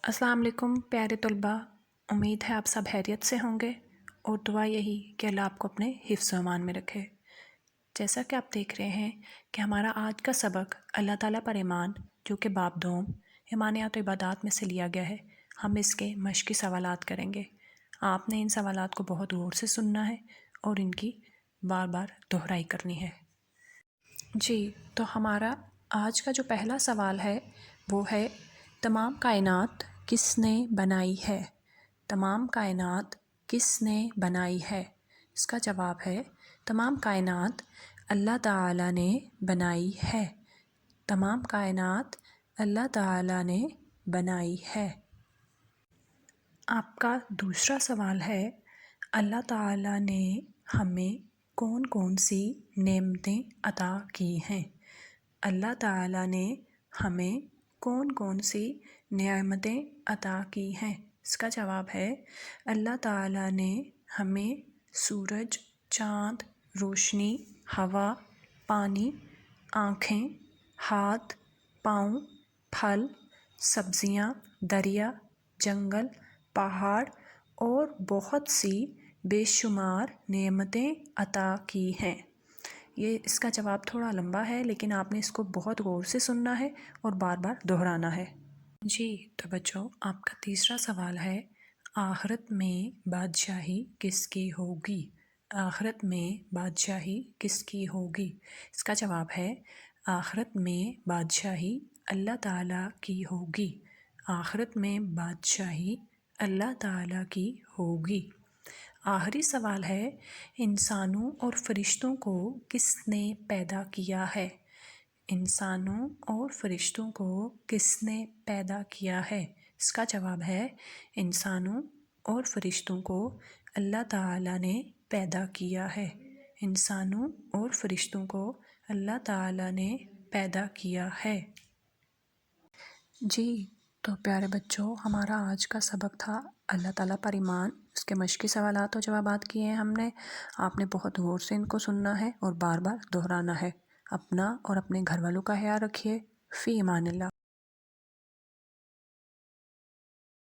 السلام علیکم پیارے طلباء، امید ہے آپ سب خیریت سے ہوں گے اور دعا یہی کہ اللہ آپ کو اپنے حفظ و امان میں رکھے۔ جیسا کہ آپ دیکھ رہے ہیں کہ ہمارا آج کا سبق اللہ تعالیٰ پر ایمان جو کہ باب دوم ایمانیات و عبادات میں سے لیا گیا ہے، ہم اس کے مشقی سوالات کریں گے۔ آپ نے ان سوالات کو بہت غور سے سننا ہے اور ان کی بار بار دہرائی کرنی ہے۔ جی، تو ہمارا آج کا جو پہلا سوال ہے وہ ہے تمام کائنات کس نے بنائی ہے؟ تمام کائنات کس نے بنائی ہے؟ اس کا جواب ہے تمام کائنات اللہ تعالیٰ نے بنائی ہے۔ تمام کائنات اللہ تعالیٰ نے بنائی ہے۔ آپ کا دوسرا سوال ہے اللہ تعالیٰ نے ہمیں کون کون سی نعمتیں عطا کی ہیں؟ اللہ تعالیٰ نے ہمیں کون کون سی نعمتیں عطا کی ہیں؟ اس کا جواب ہے اللہ تعالیٰ نے ہمیں سورج، چاند، روشنی، ہوا، پانی، آنکھیں، ہاتھ، پاؤں، پھل، سبزیاں، دریا، جنگل، پہاڑ اور بہت سی بے شمار نعمتیں عطا کی ہیں۔ اس کا جواب تھوڑا لمبا ہے لیکن آپ نے اس کو بہت غور سے سننا ہے اور بار بار دہرانا ہے۔ جی، تو بچوں آپ کا تیسرا سوال ہے آخرت میں بادشاہی کس کی ہوگی؟ آخرت میں بادشاہی کس کی ہوگی؟ اس کا جواب ہے آخرت میں بادشاہی اللہ تعالیٰ کی ہوگی۔ آخرت میں بادشاہی اللہ تعالیٰ کی ہوگی۔ آخری سوال ہے انسانوں اور فرشتوں کو کس نے پیدا کیا ہے؟ انسانوں اور فرشتوں کو کس نے پیدا کیا ہے؟ اس کا جواب ہے انسانوں اور فرشتوں کو اللہ تعالیٰ نے پیدا کیا ہے۔ انسانوں اور فرشتوں کو اللہ تعالیٰ نے پیدا کیا ہے۔ جی، تو پیارے بچوں ہمارا آج کا سبق تھا اللہ تعالیٰ پر ایمان، اس کے مشقی سوالات و جوابات کیے ہیں ہم نے۔ آپ نے بہت غور سے ان کو سننا ہے اور بار بار دہرانا ہے۔ اپنا اور اپنے گھر والوں کا خیال رکھیے۔ فی امان اللہ۔